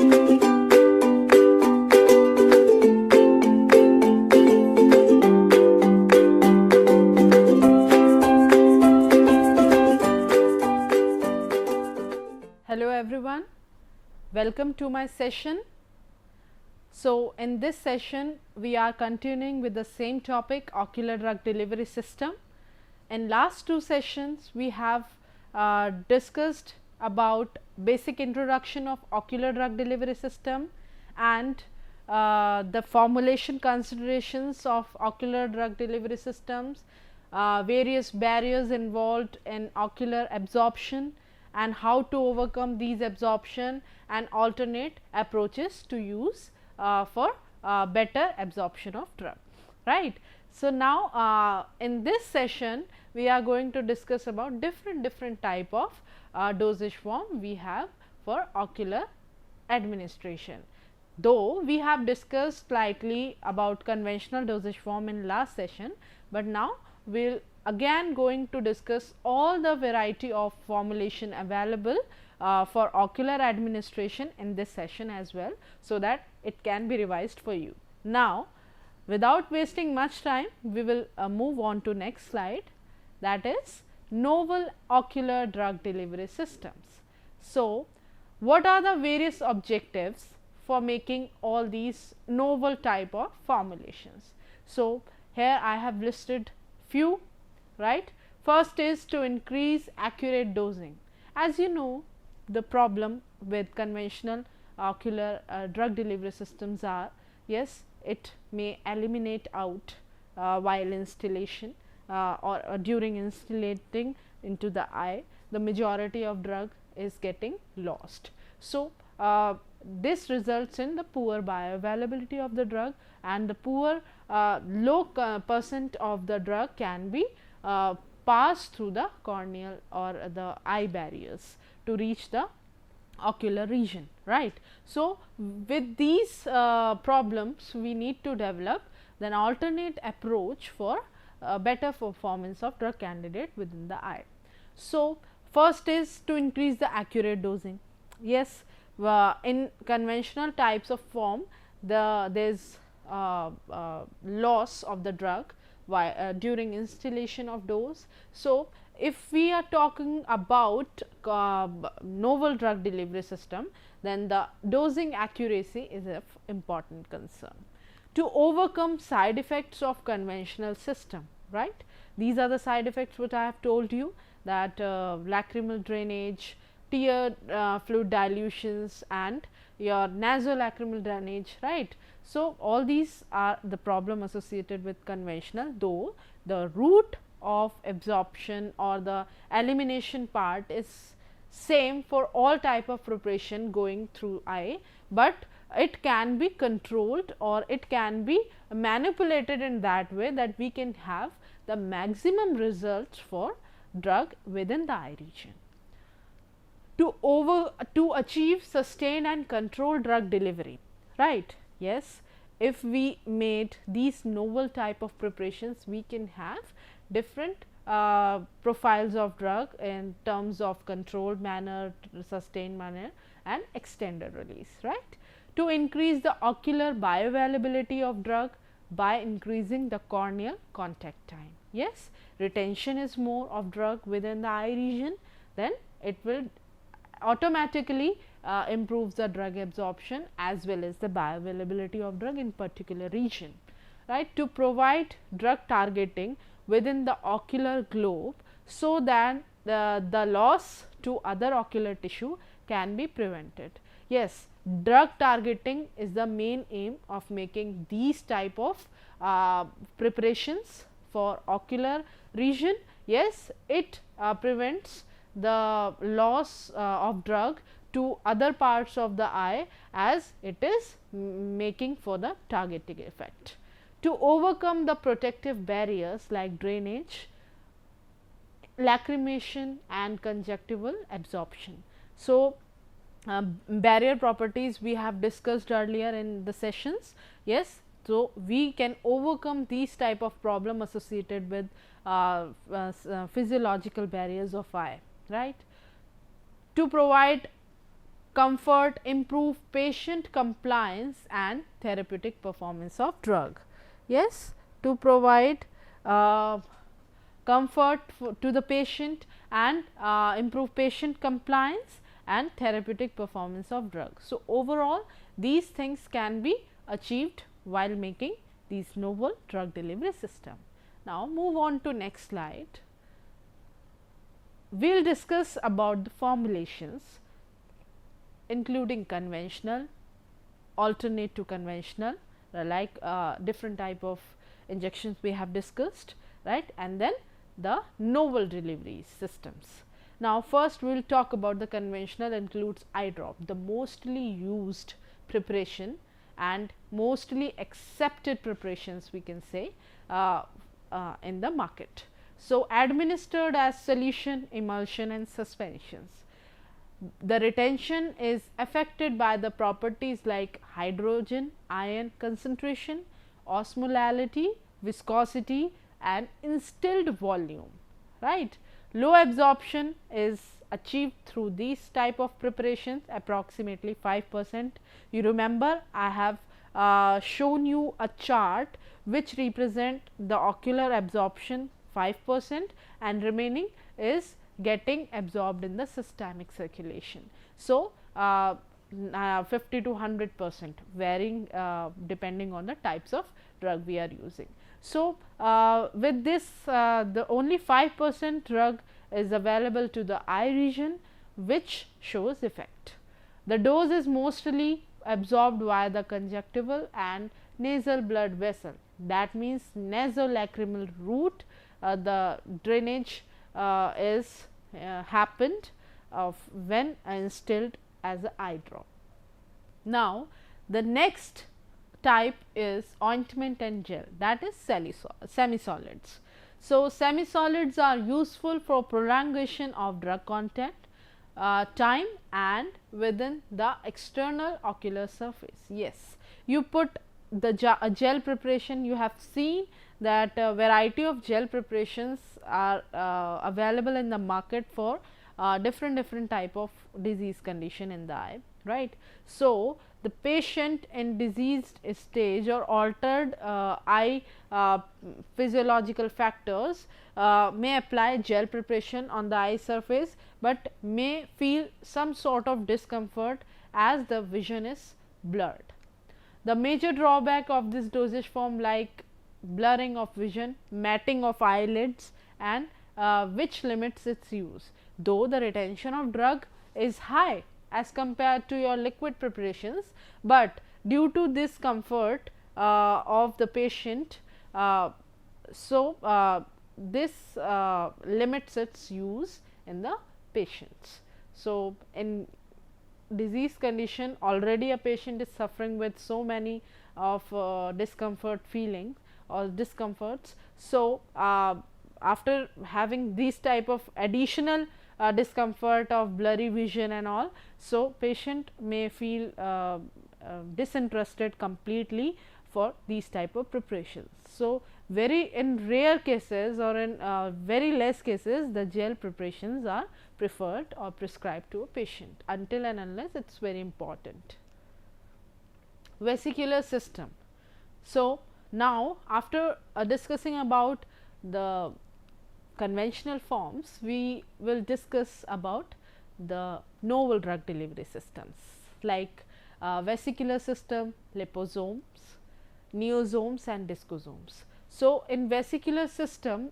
Hello everyone, welcome to my session. So, in this session we are continuing with the same topic, ocular drug delivery system. In last two sessions we have discussed about basic introduction of ocular drug delivery system and the formulation considerations of ocular drug delivery systems, various barriers involved in ocular absorption and how to overcome these absorption and alternate approaches to use for better absorption of drug, right. So, now in this session we are going to discuss about different type of dosage form we have for ocular administration. Though we have discussed slightly about conventional dosage form in last session, but now we will again going to discuss all the variety of formulation available for ocular administration in this session as well, so that it can be revised for you. Now, without wasting much time, we will move on to next slide, that is novel ocular drug delivery systems. So, what are the various objectives for making all these novel type of formulations? So, here I have listed few, right. First is to increase accurate dosing. As you know, the problem with conventional ocular drug delivery systems are, yes, it may eliminate out while instillation or during instillating into the eye, the majority of drug is getting lost. So, this results in the poor bioavailability of the drug, and the poor low percent of the drug can be passed through the corneal or the eye barriers to reach the ocular region, right. So, with these problems we need to develop an alternate approach for better performance of drug candidate within the eye. So, first is to increase the accurate dosing. Yes, in conventional types of form there is loss of the drug during instillation of dose. So, if we are talking about novel drug delivery system, then the dosing accuracy is of important concern. To overcome side effects of conventional system, right. These are the side effects which I have told you, that lacrimal drainage, tear fluid dilutions and your nasolacrimal drainage, right. So, all these are the problem associated with conventional, though the route of absorption or the elimination part is same for all type of preparation going through eye, but it can be controlled or it can be manipulated in that way that we can have the maximum results for drug within the eye region. To achieve sustained and controlled drug delivery, right. Yes, if we made these novel type of preparations, we can have different profiles of drug in terms of controlled manner, sustained manner and extended release, right. To increase the ocular bioavailability of drug by increasing the corneal contact time. Yes, retention is more of drug within the eye region, then it will automatically improves the drug absorption as well as the bioavailability of drug in particular region, right. To provide drug targeting within the ocular globe, so that the loss to other ocular tissue can be prevented. Yes, drug targeting is the main aim of making these type of preparations for ocular region. Yes, it prevents the loss of drug to other parts of the eye, as it is making for the targeting effect. To overcome the protective barriers like drainage, lacrimation and conjunctival absorption. So, barrier properties we have discussed earlier in the sessions. Yes, so we can overcome these type of problem associated with physiological barriers of eye, right. To provide comfort, improve patient compliance and therapeutic performance of drug. Yes, to provide comfort to the patient and improve patient compliance and therapeutic performance of drugs. So, overall these things can be achieved while making these novel drug delivery system. Now, move on to next slide. We will discuss about the formulations including conventional, alternate to conventional, like different type of injections we have discussed, right, and then the novel delivery systems. Now, first we will talk about the conventional. Includes eye drop, the mostly used preparation and mostly accepted preparations we can say in the market. So, administered as solution, emulsion and suspensions. The retention is affected by the properties like hydrogen ion concentration, osmolality, viscosity and instilled volume, right. Low absorption is achieved through these type of preparations, approximately 5%. You remember I have shown you a chart which represent the ocular absorption 5% and remaining is getting absorbed in the systemic circulation. So, 50 to 100% varying depending on the types of drug we are using. So, with this the only 5% drug is available to the eye region which shows effect. The dose is mostly absorbed via the conjunctival and nasal blood vessel, that means nasolacrimal route. The drainage is happened of when instilled as an eye drop. Now, the next type is ointment and gel, that is semi-solids. So, semi-solids are useful for prolongation of drug contact time and within the external ocular surface. Yes, you put the gel preparation, you have seen that a variety of gel preparations are available in the market for different type of disease condition in the eye, right. So, the patient in diseased stage or altered eye physiological factors may apply gel preparation on the eye surface, but may feel some sort of discomfort as the vision is blurred. The major drawback of this dosage form like blurring of vision, matting of eyelids and which limits its use, though the retention of drug is high as compared to your liquid preparations, but due to this comfort of the patient, this limits its use in the patients. So, in disease condition already a patient is suffering with so many of discomfort feeling or discomforts. So, after having these type of additional discomfort of blurry vision and all, so patient may feel disinterested completely for these type of preparations. So, very in rare cases or in very less cases the gel preparations are preferred or prescribed to a patient until and unless it is very important. Vesicular system. So, now after discussing about the conventional forms, we will discuss about the novel drug delivery systems like vesicular system, liposomes, neosomes and discosomes. So, in vesicular system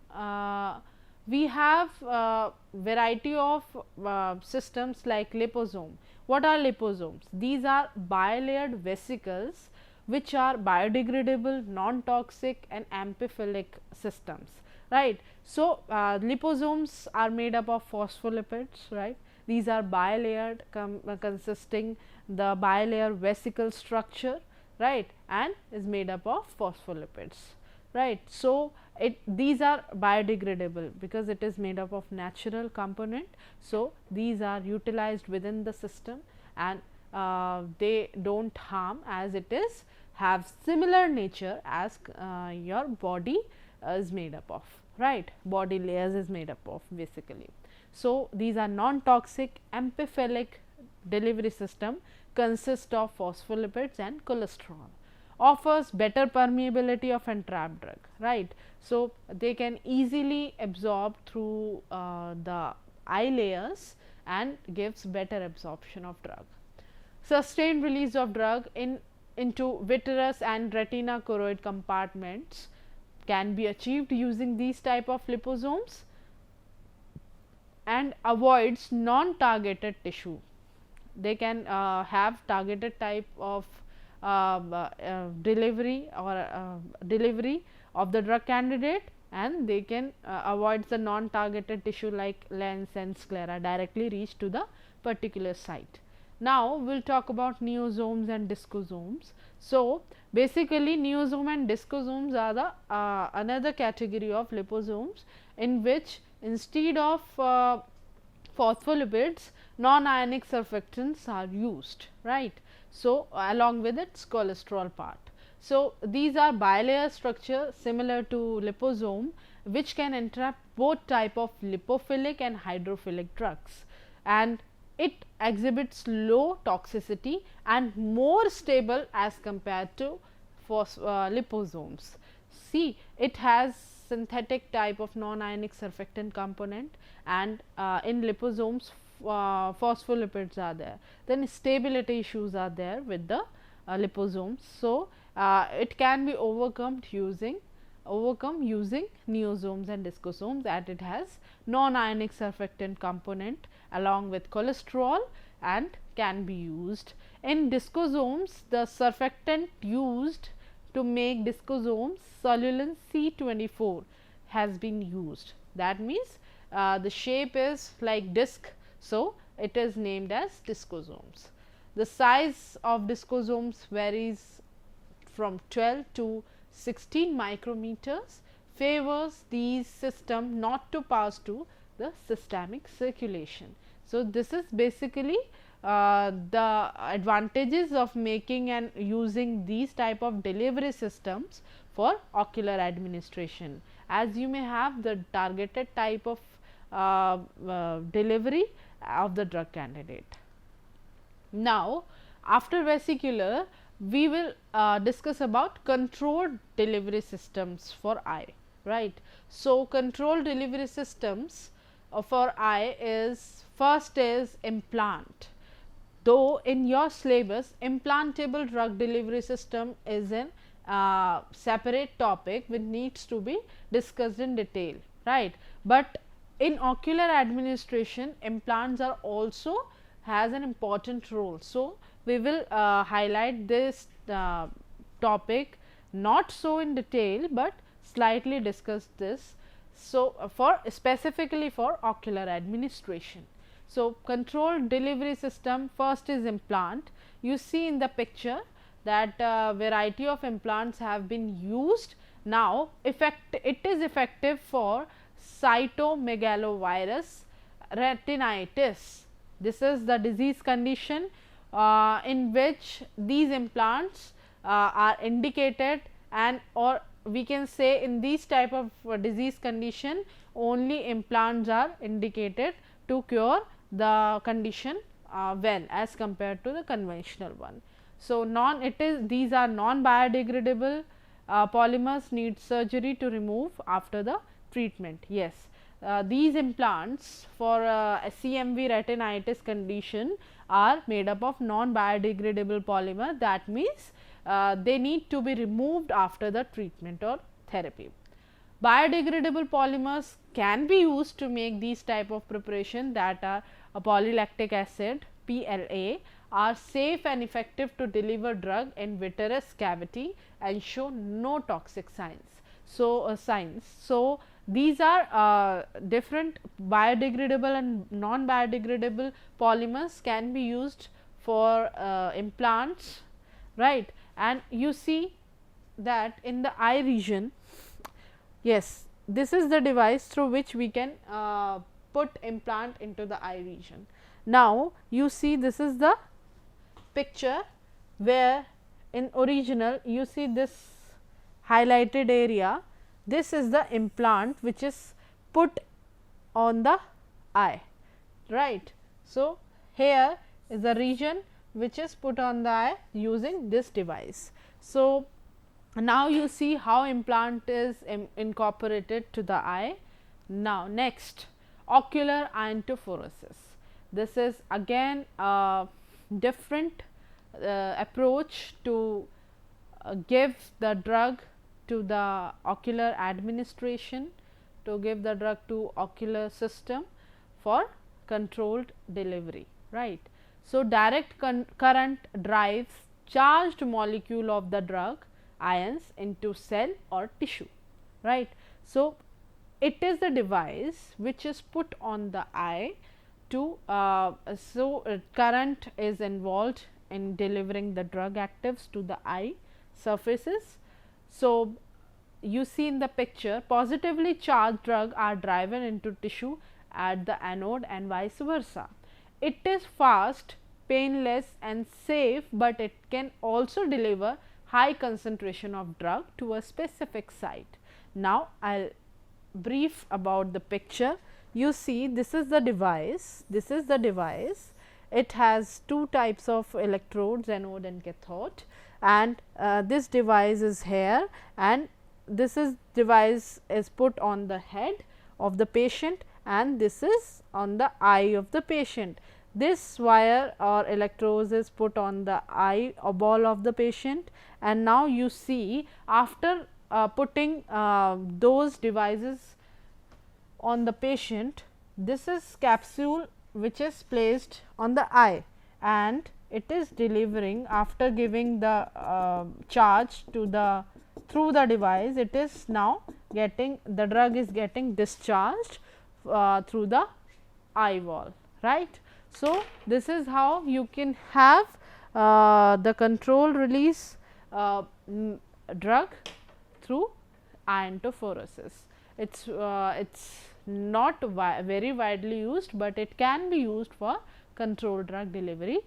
we have variety of systems like liposome. What are liposomes? These are bilayered vesicles which are biodegradable, non-toxic and amphiphilic systems, right. So, liposomes are made up of phospholipids, right. These are bilayered consisting the bilayer vesicle structure, right, and is made up of phospholipids, right. So, these are biodegradable because it is made up of natural component. So, these are utilized within the system and they do not harm as it is have similar nature as your body is made up of, right, body layers is made up of basically. So, these are non-toxic, amphiphilic, delivery system consists of phospholipids and cholesterol, offers better permeability of entrapped drug, right. So, they can easily absorb through the eye layers and gives better absorption of drug. Sustained release of drug into vitreous and retina choroid compartments can be achieved using these type of liposomes and avoids non-targeted tissue. They can have targeted type of delivery or delivery of the drug candidate, and they can avoid the non-targeted tissue like lens and sclera directly reach to the particular site. Now, we will talk about neosomes and discosomes. So, basically neosome and discosomes are the another category of liposomes in which instead of phospholipids, non-ionic surfactants are used, right. So, along with its cholesterol part. So, these are bilayer structure similar to liposome, which can entrap both type of lipophilic and hydrophilic drugs, and it exhibits low toxicity and more stable as compared to liposomes. See, it has synthetic type of non-ionic surfactant component, and in liposomes phospholipids are there. Then stability issues are there with the liposomes. So, it can be overcome using neosomes and discosomes, as it has non-ionic surfactant component along with cholesterol and can be used. In discosomes, the surfactant used to make discosomes cellulin C24 has been used. That means, the shape is like disc. So, it is named as discosomes. The size of discosomes varies from 12 to 16 micrometers, favors these system not to pass to the systemic circulation. So, this is basically the advantages of making and using these type of delivery systems for ocular administration, as you may have the targeted type of delivery of the drug candidate. Now, after vesicular, we will discuss about controlled delivery systems for eye, right. So, controlled delivery systems for eye is first is implant. Though in your syllabus implantable drug delivery system is an separate topic which needs to be discussed in detail, right. But in ocular administration, implants are also has an important role. So, we will highlight this topic not so in detail, but slightly discuss this. So, for specifically for ocular administration. So, controlled delivery system first is implant. You see in the picture that variety of implants have been used. Now, it is effective for cytomegalovirus retinitis. This is the disease condition in which these implants are indicated, and or we can say in these type of disease condition only implants are indicated to cure the condition well as compared to the conventional one. So, these are non biodegradable polymers need surgery to remove after the treatment. Yes, these implants for CMV retinitis condition are made up of non biodegradable polymer. That means, they need to be removed after the treatment or therapy. Biodegradable polymers can be used to make these type of preparation, that are a polylactic acid PLA, are safe and effective to deliver drug in vitreous cavity and show no toxic signs. So, these are different biodegradable and non biodegradable polymers can be used for implants, right. And you see that in the eye region, yes, this is the device through which we can put implant into the eye region. Now, you see this is the picture where in original you see this highlighted area. This is the implant which is put on the eye, right. So, here is the region which is put on the eye using this device. So, now you see how implant is incorporated to the eye. Now, next, ocular iontophoresis. This is again a different approach to give the drug to the ocular administration, to give the drug to ocular system for controlled delivery, right. So, direct current drives charged molecule of the drug ions into cell or tissue, right. So, it is the device which is put on the eye to current is involved in delivering the drug actives to the eye surfaces. So, you see in the picture, positively charged drug are driven into tissue at the anode and vice versa. It is fast, painless and safe, but it can also deliver high concentration of drug to a specific site. Now, I will brief about the picture. You see, this is the device, it has two types of electrodes, anode and cathode, and this device is here, and this is device is put on the head of the patient, and this is on the eye of the patient. This wire or electrodes is put on the eye ball of the patient, and now you see, after putting those devices on the patient, this is capsule which is placed on the eye, and it is delivering, after giving the charge to the through the device, it is now getting, the drug is getting discharged through the eye wall, right. So, this is how you can have the control release drug through iontophoresis. It's not very widely used, but it can be used for controlled drug delivery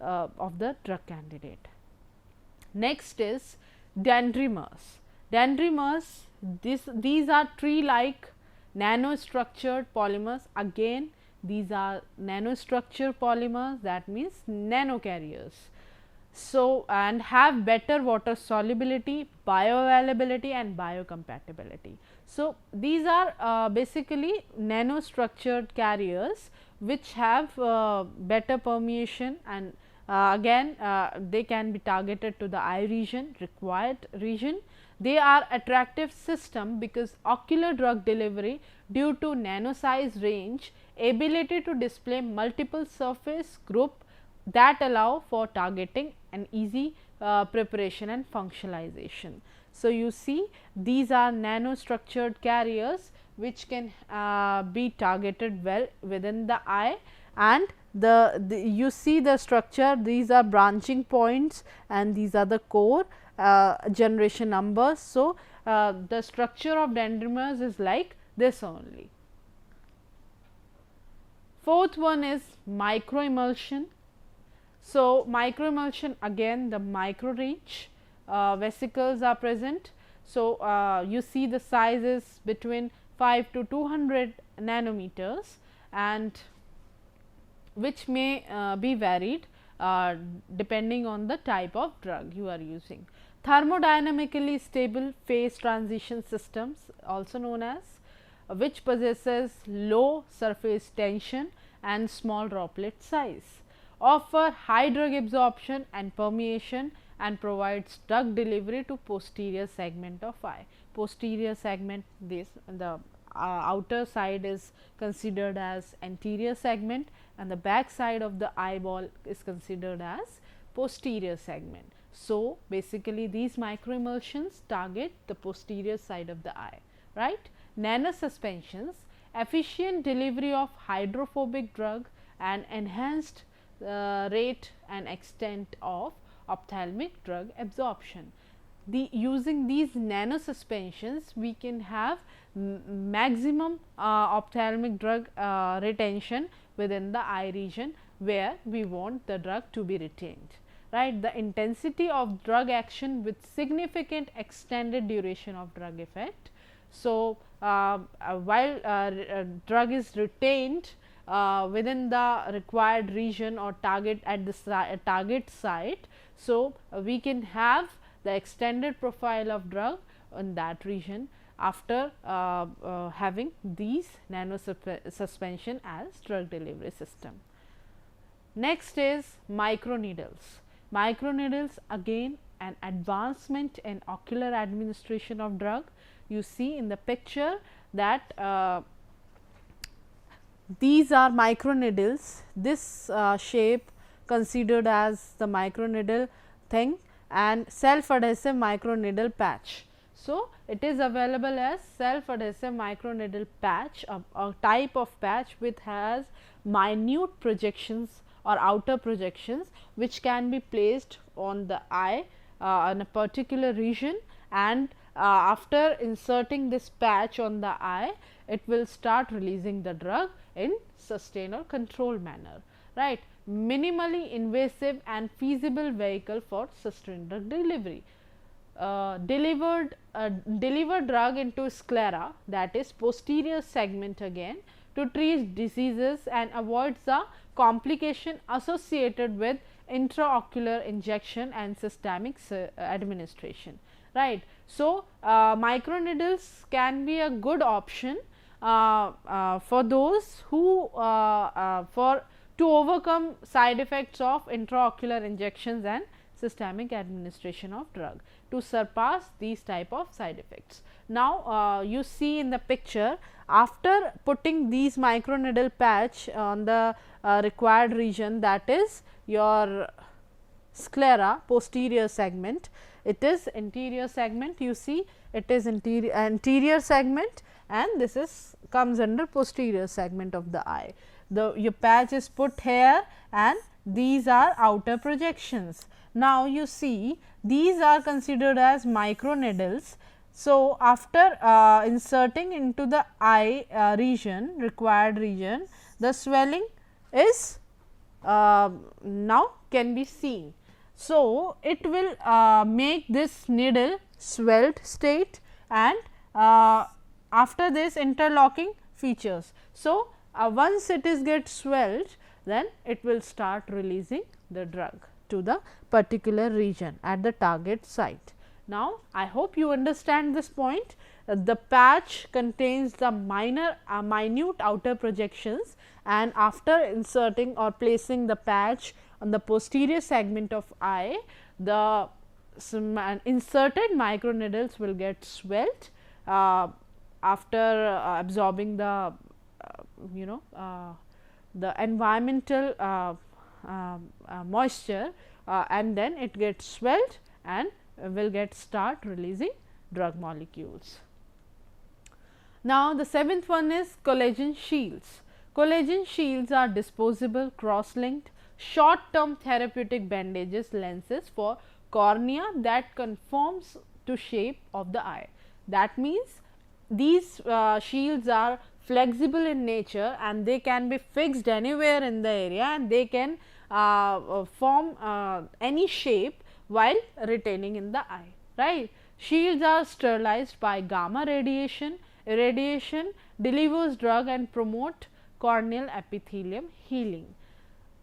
of the drug candidate. Next is dendrimers. Dendrimers, these are tree-like nanostructured polymers. Again, these are nanostructured polymers, that means nanocarriers. So, and have better water solubility, bioavailability and biocompatibility. So, these are basically nanostructured carriers which have better permeation, and again they can be targeted to the eye region, required region. They are attractive system because ocular drug delivery due to nano size range, ability to display multiple surface group that allow for targeting and easy preparation and functionalization. So, you see, these are nanostructured carriers which can be targeted well within the eye, and you see the structure, these are branching points and these are the core generation numbers. So, the structure of dendrimers is like this only. Fourth one is microemulsion. So, microemulsion, again the micro reach vesicles are present. So, you see the size is between 5 to 200 nanometers, and which may be varied depending on the type of drug you are using. Thermodynamically stable phase transition systems, also known as, which possesses low surface tension and small droplet size, offer high drug absorption and permeation, and provides drug delivery to posterior segment of eye. Posterior segment, this the outer side is considered as anterior segment, and the back side of the eyeball is considered as posterior segment. So, basically these microemulsions target the posterior side of the eye, right. Nanosuspensions, efficient delivery of hydrophobic drug and enhanced rate and extent of ophthalmic drug absorption. Using these nanosuspensions, we can have maximum ophthalmic drug retention within the eye region where we want the drug to be retained, right. The intensity of drug action with significant extended duration of drug effect. So, while drug is retained within the required region or target at the target site. So, we can have the extended profile of drug in that region after having these nano suspension as drug delivery system. Next is microneedles. Microneedles again an advancement in ocular administration of drug. You see in the picture that these are microneedles. This shape considered as the microneedle thing and self adhesive microneedle patch. So, it is available as self adhesive microneedle patch, a type of patch which has minute projections or outer projections which can be placed on the eye in a particular region, and after inserting this patch on the eye, it will start releasing the drug in sustained or controlled manner, right. Minimally invasive and feasible vehicle for sustained drug delivery. Delivered drug into sclera, that is posterior segment again, to treat diseases and avoids the complication associated with intraocular injection and systemic administration, right. So, microneedles can be a good option for those who to overcome side effects of intraocular injections and systemic administration of drug, to surpass these type of side effects. Now, you see in the picture, after putting these microneedle patch on the required region, that is your sclera posterior segment, it is anterior segment, you see it is anterior segment and this is comes under posterior segment of the eye. Your patch is put here and these are outer projections. Now, you see these are considered as microneedles. So, after inserting into the eye region, required region, the swelling is now can be seen. So, it will make this needle swelled state and after this interlocking features. So, once it is get swelled, then it will start releasing the drug to the particular region at the target site. Now, I hope you understand this point. The patch contains the minute outer projections, and after inserting or placing the patch on the posterior segment of eye, the inserted microneedles will get swelled after absorbing the the environmental moisture and then it gets swelled and will start releasing drug molecules. Now, the seventh one is collagen shields. Collagen shields are disposable, cross-linked, short-term therapeutic bandages lenses for cornea that conforms to shape of the eye. That means, these shields are flexible in nature and they can be fixed anywhere in the area and they can form any shape while retaining in the eye, right. Shields are sterilized by gamma radiation. Irradiation delivers drug and promote corneal epithelium healing.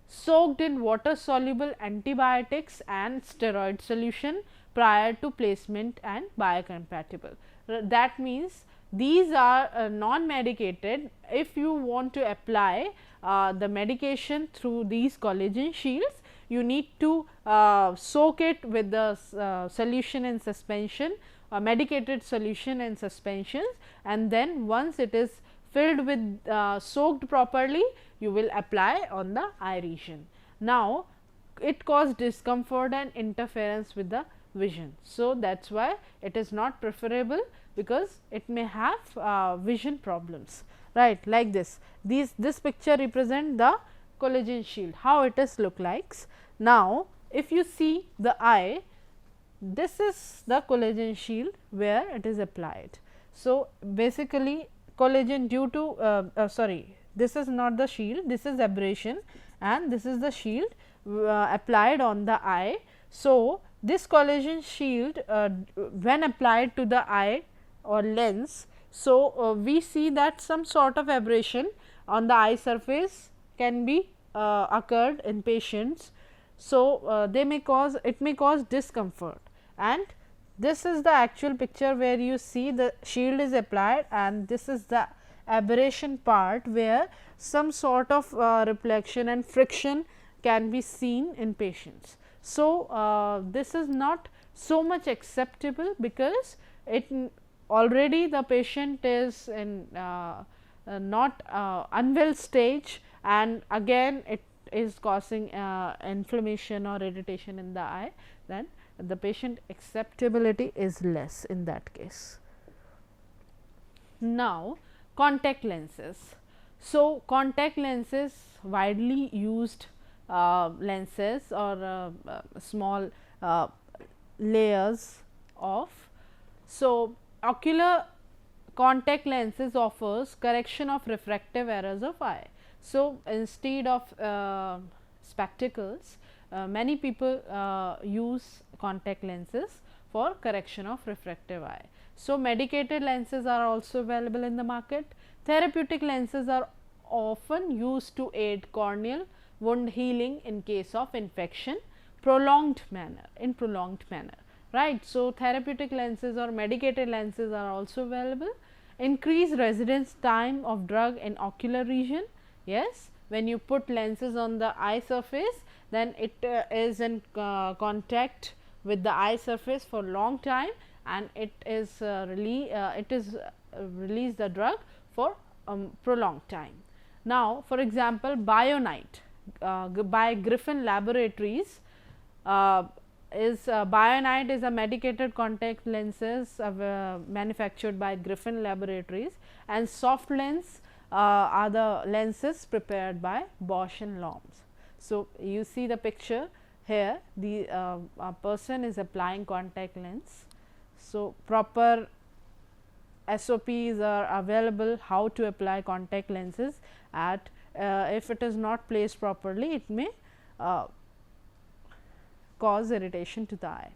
Soaked in water soluble antibiotics and steroid solution prior to placement and biocompatible. That means, these are non-medicated. If you want to apply the medication through these collagen shields, you need to soak it with the solution in suspension, medicated solution in suspensions, and then once it is filled with soaked properly, you will apply on the eye region. Now, it causes discomfort and interference with the vision. So, that is why it is not preferable, because it may have vision problems, right, like this. This picture represent the collagen shield, how it is look like. Now, if you see the eye, this is the collagen shield where it is applied. So, basically collagen due to sorry, this is not the shield, this is abrasion and this is the shield applied on the eye. So, this collagen shield when applied to the eye or lens, so we see that some sort of abrasion on the eye surface can be occurred in patients. So, they may cause, it may cause discomfort, and this is the actual picture where you see the shield is applied, and this is the aberration part where some sort of reflection and friction can be seen in patients. So, this is not so much acceptable because it already the patient is in not unwell stage, and again it is causing inflammation or irritation in the eye, then the patient acceptability is less in that case. Now, contact lenses. So, contact lenses, widely used lenses or small layers of. So, ocular contact lenses offers correction of refractive errors of eye. So, instead of spectacles, many people use contact lenses for correction of refractive eye. So, medicated lenses are also available in the market. Therapeutic lenses are often used to aid corneal wound healing in case of infection prolonged manner, right. So, therapeutic lenses or medicated lenses are also available. Increase residence time of drug in ocular region. Yes, when you put lenses on the eye surface, then it is in contact with the eye surface for long time, and it is release the drug for prolonged time. Now, for example, Bionite by Griffin Laboratories Bionite is a medicated contact lenses manufactured by Griffin Laboratories, and soft lens are the lenses prepared by Bausch and Lombs. So, you see the picture here, the a person is applying contact lens. So, proper SOPs are available how to apply contact lenses at if it is not placed properly, it may cause irritation to the eye.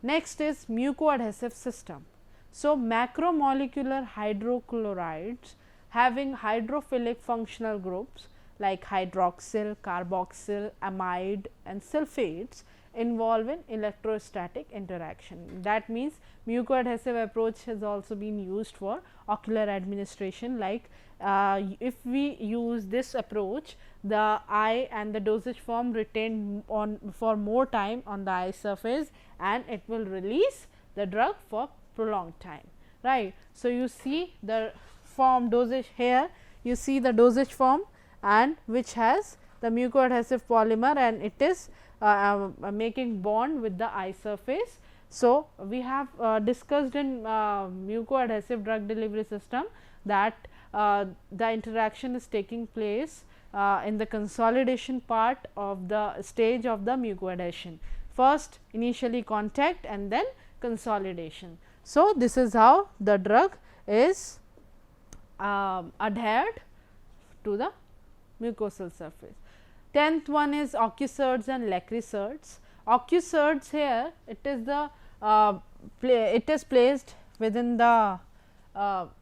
Next is muco-adhesive system. So, macromolecular hydrochlorides having hydrophilic functional groups like hydroxyl, carboxyl, amide and sulfates involve in electrostatic interaction. That means, muco-adhesive approach has also been used for ocular administration, like if we use this approach, the eye and the dosage form retained on for more time on the eye surface, and it will release the drug for prolonged time, right. So, you see the form dosage here, you see the dosage form, and which has the muco-adhesive polymer, and it is making bond with the eye surface. So, we have discussed in muco-adhesive drug delivery system that the interaction is taking place in the consolidation part of the stage of the muco-adhesion. First initially contact and then consolidation. So, this is how the drug is adhered to the mucosal surface. 10th one is Ocucerts and Lacricerts. Ocucerts here, it is the it is placed within the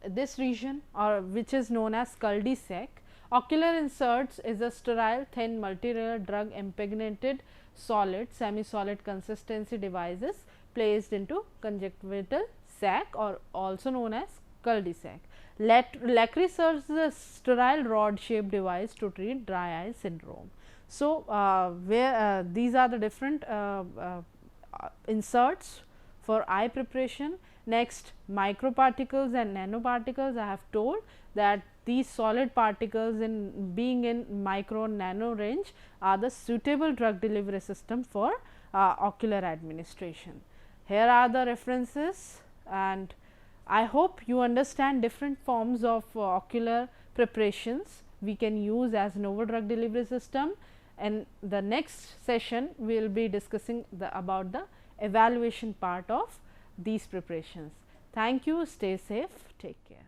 this region, or which is known as cul-de-sac. Ocular inserts is a sterile thin multi-layer drug impregnated solid semi-solid consistency devices placed into conjunctival sac, or also known as cul-de-sac. Lacricerts is a sterile rod shaped device to treat dry eye syndrome. So, where these are the different inserts for eye preparation. Next, microparticles and nanoparticles. I have told that these solid particles in being in micro nano range are the suitable drug delivery system for ocular administration. Here are the references, and I hope you understand different forms of ocular preparations we can use as novel drug delivery system. And the next session we will be discussing about the evaluation part of these preparations. Thank you, stay safe, take care.